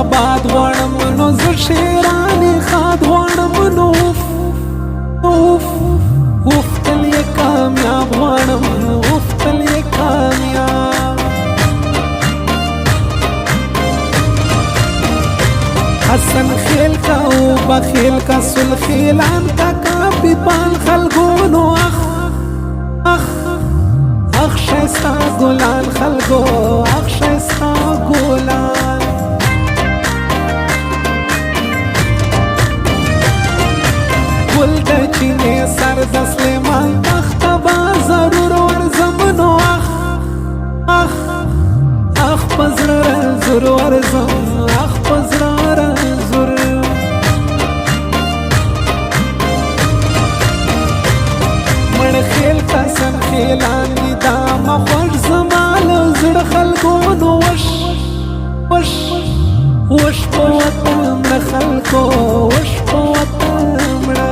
آباد غواړم نو زه شیرانې ښاد غواړم نو اوف تل یې کامیاب غواړم اوف تل یې کامیاب حسن خیل کا او بخیل کا سل خیلان کا کافی پال خلقونو اخ شایستا گلان خلقو اخ شایستا گلان گل د چینې سر د سلیمان تخت با ضرور ورځم نو اخ په زړه رنځور ورځم اخ په زړه رنځور مړ خیل کا سن خیلان دي دا مخوږ زما له زړه خلکو نو وش په وطن مړه خلکو وش په وطن مړه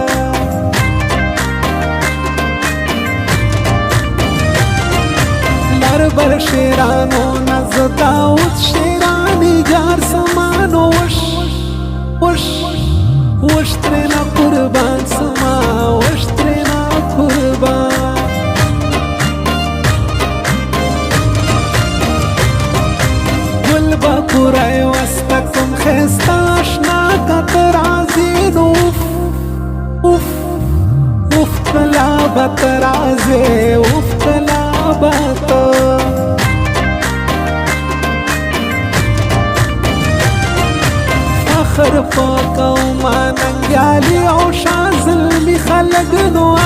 لر بر شیرانو نزد داود شیرانی جار سمانو وش ترینا قربان سما وش ترینا قربان گل با پورای وستکم خیستا اشنا کتر عزین اوف کلا بتر عزی اوف کلا فخر پاکو ماننگیالی او شازلمی خلق نو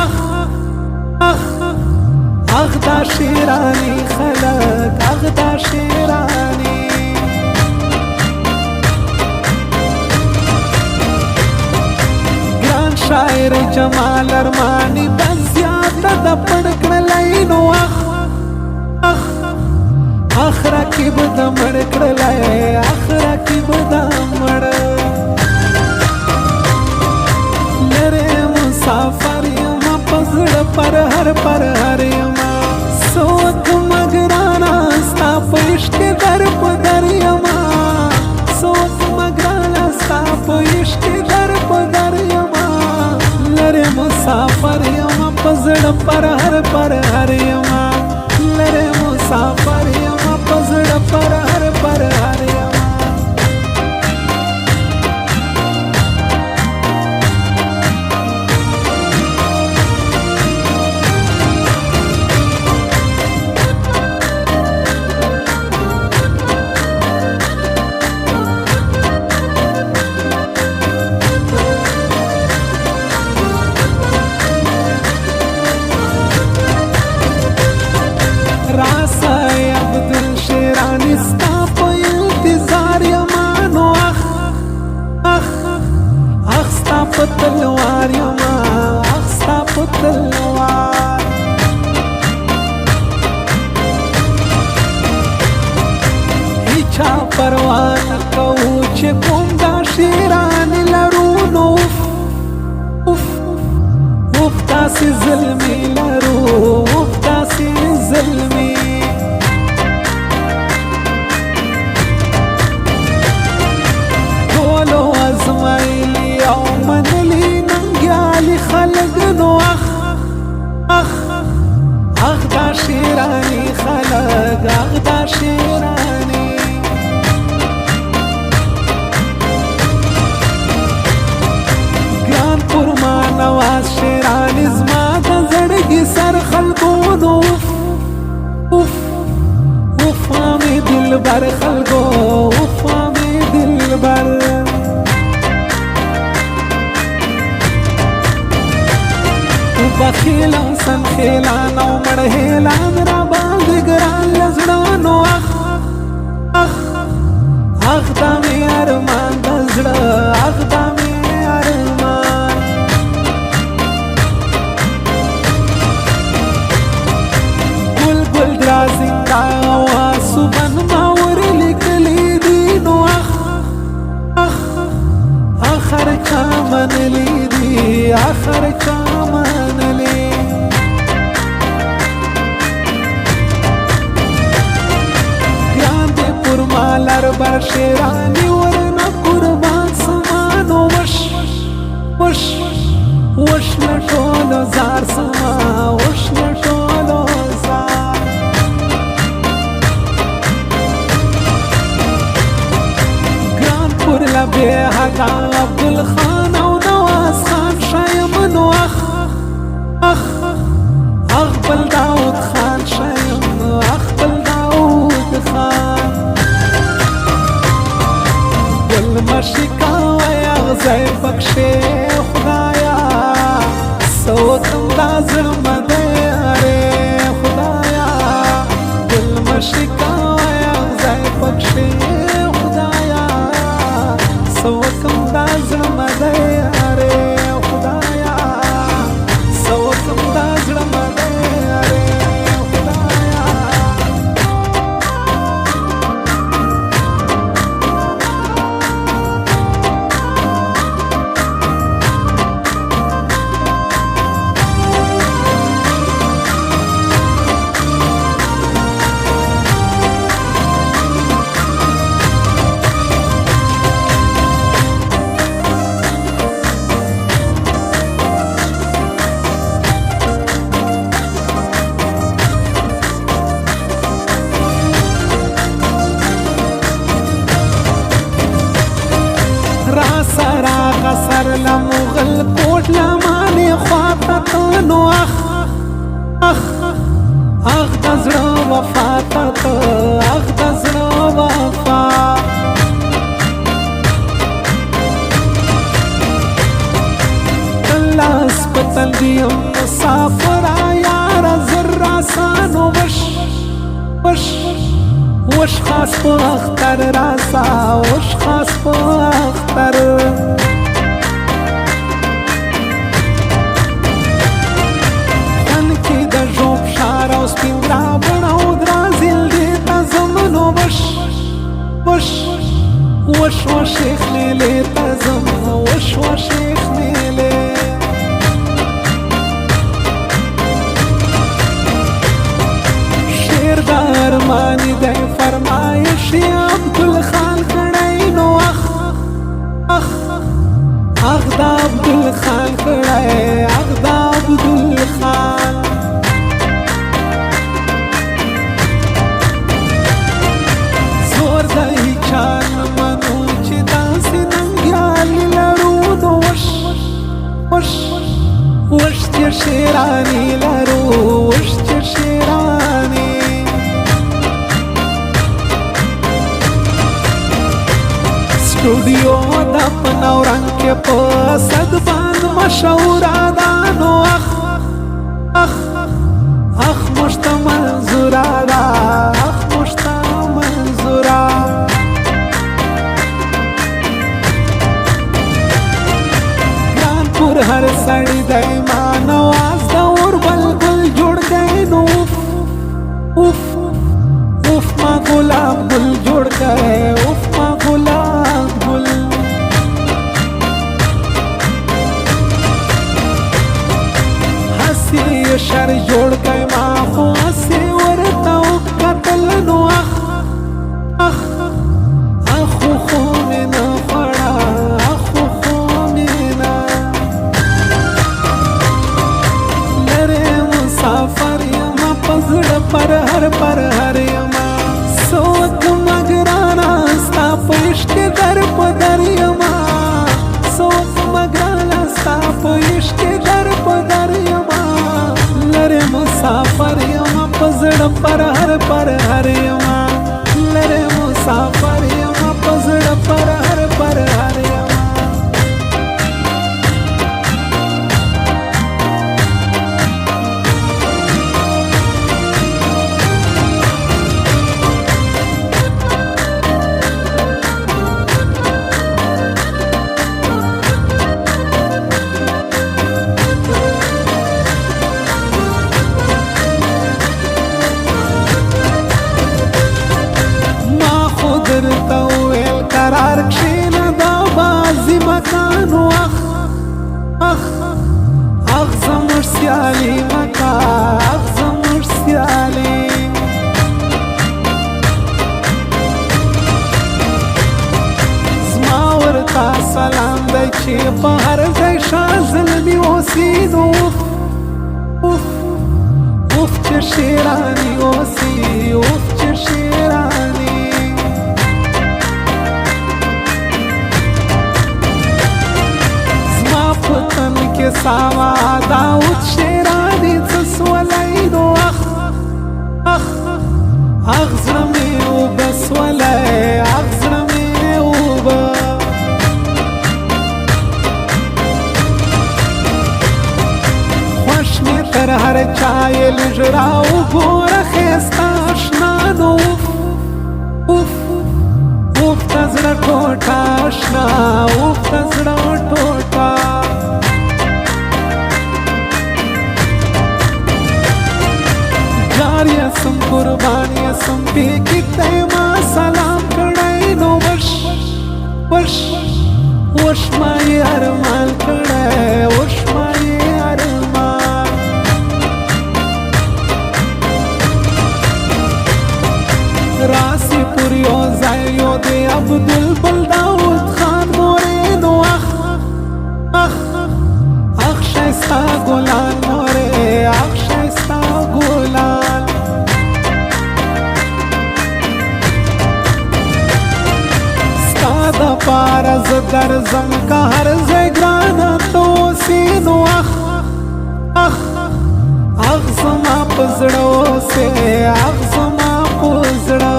اخ دا شیرانی خلق اخ دا شیرانی گران شاعر جمال ارمانی بس زیادہ دا پڑکڑلائی نو اخ راکیب دا مړ کړلای اخ راکیب دا مړ لره مسافر یم پزړه پر هر یم سوک مګرانا ستا پښت در پدر یم سوک مګرانا ستا پښت در پدر یم لره مسافر یم پزړه پر هر یم لره مسافر یم پزړه پر هر یم راسای عبدل شیرانی ستا په انتظار یمانو اخ ستا په تلوار یما اخ ستا په تلوار هیچا پروا نه کوو چې کوم دا شیرانی لرو نو اوف داسې ظلمي لرو اوف داسې ظلمي ټولو ازمایلي او منلي ننګیالي خلک نو اخ دا شیرانی خلک اخ دا شیرانی ګران پر ما نواز شیرانی زما د زړګي سر خلکونو اوف مې دلبر خلکو اوف مې دلبر بخیل او سن خیلان او مړ هیلان را باندې ګران لزړانو اخ دا مې ارمان د زړه اخ دا مې ارمان گل درازنګا او سبن ما ور لیکلی دي نو اخر چا منلی دي اخر چا منلی ګران دې پر مالر بر شیرانی ورنا دا زړه مده اره خدایا دل مشکا ځای پکښې خدایا سو کم دا زړه مده اره خدایا سو کم دا زړه مده اره خدایا سر لمغل کوټ لمانې خواته ته نو اخ د زړه وفا ته ته اخ د زړه وفا تلاس په تندي یم مسافره یاره زر راسانو وش خاص په اختر راسا وش خاص په اختر سپین را بڼه او درازیل دې ته ځم نو وش خلیلې ته ځم وش خلیلې شعر د ارماني دی فرمایش یې عبدالخان کړی نو اخ د عبدالخان کړی اخ د عبدالخان چان منو چې داسې ننګیالي لرو نو وش چې شیرانی لرو وش چې شیرانی سټوډیو د پنورنګ کې په صدبان مشهوره ده نو اخ مشت منظوره ده اخ مشت منظوره هر سړی د ایمان आवाज د اور بلبل جوړ گئے نو اوف ما گلاب گل جوړ گئے اوف ما گلاب گل هسي شر جوړ گئے ما خو هسي ورته قتل نو اخ خو مې نه خړا پر هر یما سوک مگرانا ستا پشک در پدر یما سوک مگرانا ستا پشک در پدر یما لر مسافر یما پزړ پر هر یما لر مسافر یما پزړ پر هر یما قرار کښېنه دا بازي مکانو اخ زموږ سیالي مکا اخ زموږ سیالي زما ورته سلام دی چې په هر ځای شاه زلمي اوسي نو اوف چې شیراني اوسي اوف چې شیراني پتن کې ساوا داود شیرانی څسولای نو اخ زړه مې وبسولای اخ زړه مې وب خوښ مې تر هر چای لږ راوګوره ښایسته اشنا نو اوف اوف د زړه ټوټه اشنا اوف د زړه ټوټه جار یسم قربان یسم پیکې ته ما سلام کړی نو وش ما یې ارمان کړی وش ما یې ارمان راسي پر یو ځای یو دی عبدالبل داود خان مورې نو اخ ښایسته ګلان مورې اخ ښایسته ګلان ستا دپاره زه درځم که هر ځای ګرانه ته اوسې نو اخ زما په زړه اوسې اخ زما په زړه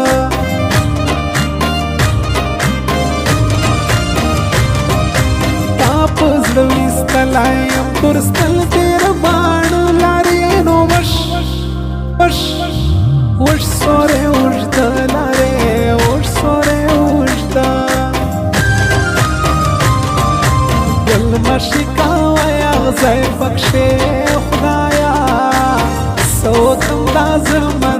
تا په زړه ویستلی یم پر ستل تېره باڼه لارې نو وش سوری اوږده لارې وش سوری اوږده ګل مه شکوئ اغزی پکښې خدایا څه وکړم دا زړه